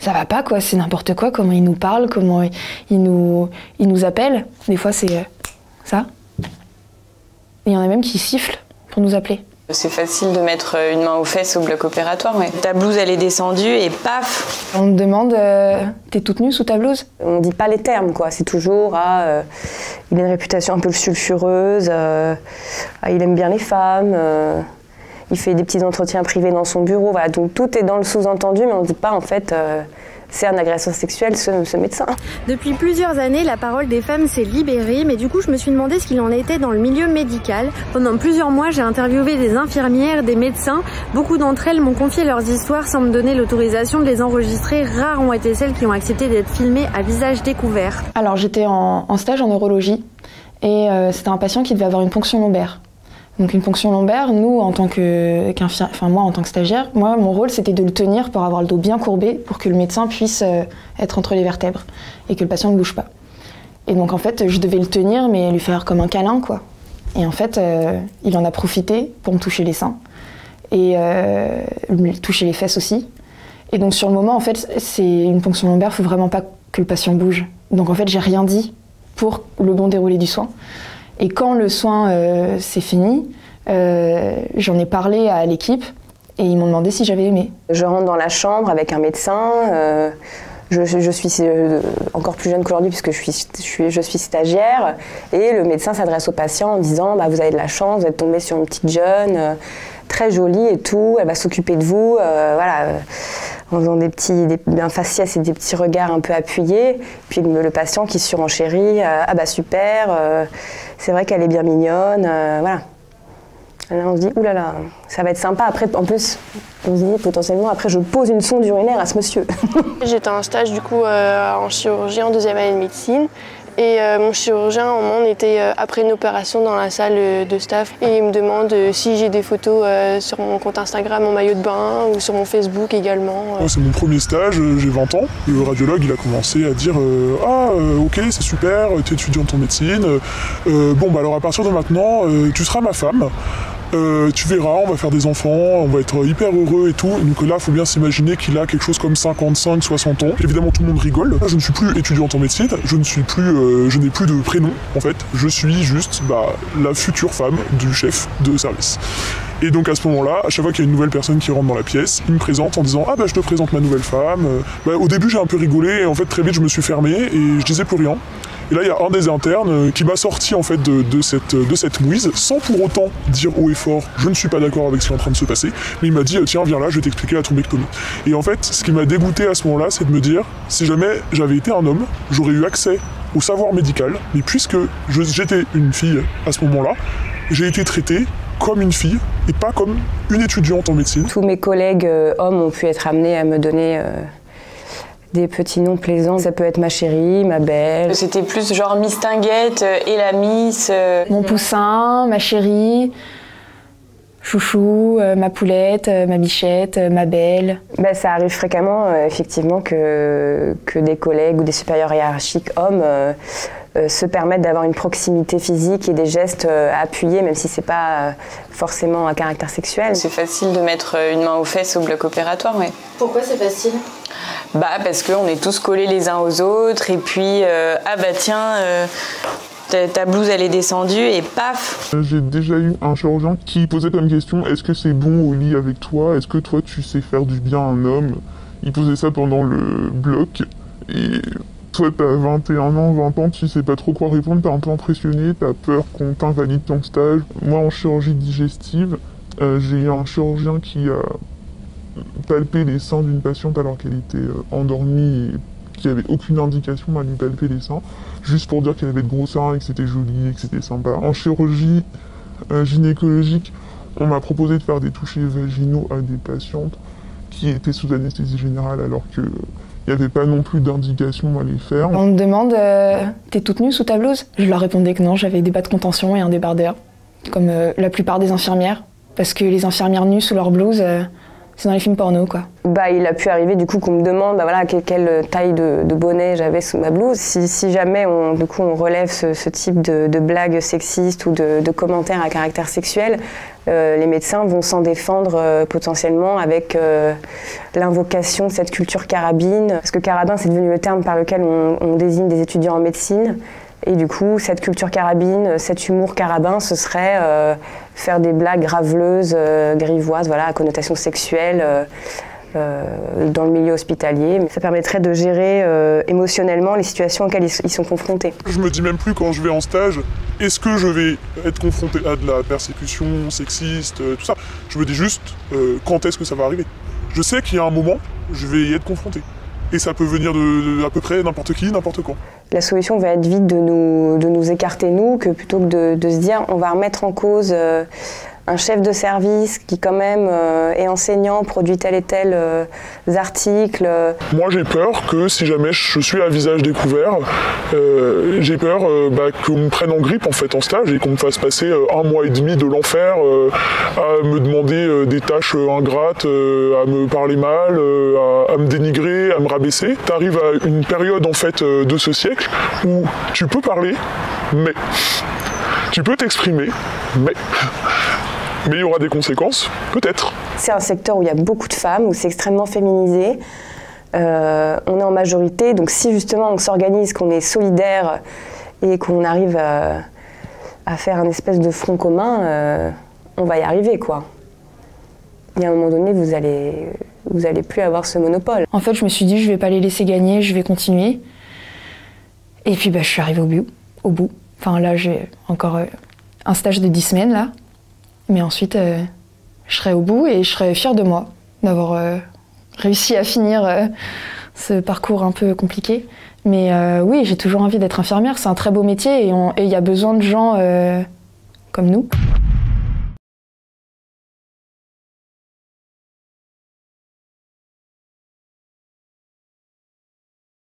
ça va pas quoi, c'est n'importe quoi, comment ils nous parlent, comment ils nous appellent. Des fois c'est ça. Il y en a même qui sifflent pour nous appeler. C'est facile de mettre une main aux fesses au bloc opératoire, ouais. Ta blouse elle est descendue et paf. On me demande t'es toute nue sous ta blouse? On dit pas les termes quoi, c'est toujours il a une réputation un peu sulfureuse, il aime bien les femmes, il fait des petits entretiens privés dans son bureau, voilà. Donc tout est dans le sous-entendu mais on dit pas en fait c'est un agresseur sexuel, ce médecin. Depuis plusieurs années, la parole des femmes s'est libérée, mais du coup, je me suis demandé ce qu'il en était dans le milieu médical. Pendant plusieurs mois, j'ai interviewé des infirmières, des médecins. Beaucoup d'entre elles m'ont confié leurs histoires sans me donner l'autorisation de les enregistrer. Rares ont été celles qui ont accepté d'être filmées à visage découvert. Alors, j'étais en stage en neurologie et c'était un patient qui devait avoir une ponction lombaire. Donc une ponction lombaire, nous, en tant moi en tant que stagiaire, mon rôle c'était de le tenir pour avoir le dos bien courbé pour que le médecin puisse être entre les vertèbres et que le patient ne bouge pas. Et donc en fait, je devais le tenir mais lui faire comme un câlin quoi. Et en fait, il en a profité pour me toucher les seins et me toucher les fesses aussi. Et donc sur le moment, en fait, c'est une ponction lombaire, il faut vraiment pas que le patient bouge. Donc en fait, j'ai rien dit pour le bon déroulé du soin. Et quand le soin s'est fini, j'en ai parlé à l'équipe et ils m'ont demandé si j'avais aimé. Je rentre dans la chambre avec un médecin, je suis encore plus jeune qu'aujourd'hui puisque je suis stagiaire et le médecin s'adresse au patient en disant bah, vous avez de la chance, vous êtes tombé sur une petite jeune, très jolie et tout, elle va s'occuper de vous, voilà. En faisant un faciès et des petits regards un peu appuyés. Puis le patient qui surenchérit, ah bah super, c'est vrai qu'elle est bien mignonne, voilà. Et là on se dit, oulala, ça va être sympa. Après, en plus, on se dit potentiellement, après je pose une sonde urinaire à ce monsieur. J'étais en stage du coup en chirurgie en deuxième année de médecine. Et mon chirurgien, on était après une opération dans la salle de staff et il me demande si j'ai des photos sur mon compte Instagram en maillot de bain ou sur mon Facebook également. C'est mon premier stage, j'ai 20 ans. Le radiologue il a commencé à dire ah ok c'est super, t'es étudiante en médecine. Bon bah alors à partir de maintenant tu seras ma femme. Tu verras, on va faire des enfants, on va être hyper heureux et tout. Donc là, il faut bien s'imaginer qu'il a quelque chose comme 55, 60 ans. Évidemment, tout le monde rigole. Je ne suis plus étudiante en médecine, je n'ai plus de prénom, en fait. Je suis juste la future femme du chef de service. Et donc à ce moment-là, à chaque fois qu'il y a une nouvelle personne qui rentre dans la pièce, il me présente en disant « Ah bah je te présente ma nouvelle femme ». Au début, j'ai un peu rigolé et en fait, très vite, je me suis fermé et je disais plus rien. Et là, il y a un des internes qui m'a sorti en fait de cette mouise, sans pour autant dire haut et fort « je ne suis pas d'accord avec ce qui est en train de se passer », mais il m'a dit « tiens, viens là, je vais t'expliquer la thrombectomie ». Et en fait, ce qui m'a dégoûté à ce moment-là, c'est de me dire « si jamais j'avais été un homme, j'aurais eu accès au savoir médical, mais puisque j'étais une fille à ce moment-là, j'ai été traitée comme une fille et pas comme une étudiante en médecine ». Tous mes collègues hommes ont pu être amenés à me donner des petits noms plaisants. Ça peut être ma chérie, ma belle. C'était plus genre Miss Tinguette et la Miss. Mon poussin, ma chérie, chouchou, ma poulette, ma bichette, ma belle. Ça arrive fréquemment, effectivement, que des collègues ou des supérieurs hiérarchiques hommes se permettent d'avoir une proximité physique et des gestes appuyés, même si c'est pas forcément à caractère sexuel. C'est facile de mettre une main aux fesses au bloc opératoire, ouais. Pourquoi c'est facile ? Parce qu'on est tous collés les uns aux autres et puis ah bah tiens ta blouse elle est descendue et paf. J'ai déjà eu un chirurgien qui posait comme question est-ce que c'est bon au lit avec toi, est-ce que toi tu sais faire du bien à un homme. Il posait ça pendant le bloc et toi t'as 21 ans, 20 ans, tu sais pas trop quoi répondre, t'es un peu impressionné, t'as peur qu'on t'invalide ton stage. Moi en chirurgie digestive, j'ai eu un chirurgien qui a palper les seins d'une patiente alors qu'elle était endormie et qui avait aucune indication à lui palper les seins, juste pour dire qu'elle avait de gros seins et que c'était joli et que c'était sympa. En chirurgie gynécologique, on m'a proposé de faire des touchés vaginaux à des patientes qui étaient sous anesthésie générale alors qu'il n'y avait pas non plus d'indication à les faire. On me demande t'es toute nue sous ta blouse? Je leur répondais que non, j'avais des bas de contention et un débardeur, comme la plupart des infirmières, parce que les infirmières nues sous leur blouse, C'est dans les films porno, quoi. Bah, il a pu arriver du coup qu'on me demande bah, voilà, quelle taille de bonnet j'avais sous ma blouse. Si jamais on relève ce type de blagues sexistes ou de commentaires à caractère sexuel, les médecins vont s'en défendre potentiellement avec l'invocation de cette culture carabine. Parce que carabin, c'est devenu le terme par lequel on désigne des étudiants en médecine. Et du coup, cette culture carabine, cet humour carabin, ce serait faire des blagues graveleuses, grivoises, voilà, à connotation sexuelle dans le milieu hospitalier. Ça permettrait de gérer émotionnellement les situations auxquelles ils sont confrontés. Je me dis même plus quand je vais en stage, est-ce que je vais être confronté à de la persécution sexiste, tout ça. Je me dis juste quand est-ce que ça va arriver. Je sais qu'il y a un moment, je vais y être confronté. Et ça peut venir de à peu près n'importe qui, n'importe quand. La solution va être vite de nous écarter, nous, que plutôt que de se dire on va remettre en cause un chef de service qui quand même est enseignant, produit tel et tel articles. Moi j'ai peur que si jamais je suis à visage découvert, j'ai peur qu'on me prenne en grippe en fait en stage et qu'on me fasse passer 1 mois et demi de l'enfer à me demander des tâches ingrates, à me parler mal, à me dénigrer, à me rabaisser. T'arrives à une période en fait de ce siècle où tu peux parler, mais tu peux t'exprimer, mais il y aura des conséquences, peut-être. C'est un secteur où il y a beaucoup de femmes, où c'est extrêmement féminisé. On est en majorité, donc si justement on s'organise, qu'on est solidaire et qu'on arrive à faire un espèce de front commun, on va y arriver, quoi. Il y a un moment donné, vous allez plus avoir ce monopole. En fait, je me suis dit, je vais pas les laisser gagner, je vais continuer. Et puis, je suis arrivée au bout. Enfin, là, j'ai encore un stage de 10 semaines, là. Mais ensuite, je serai au bout et je serai fière de moi d'avoir réussi à finir ce parcours un peu compliqué. Mais oui, j'ai toujours envie d'être infirmière. C'est un très beau métier et il y a besoin de gens comme nous.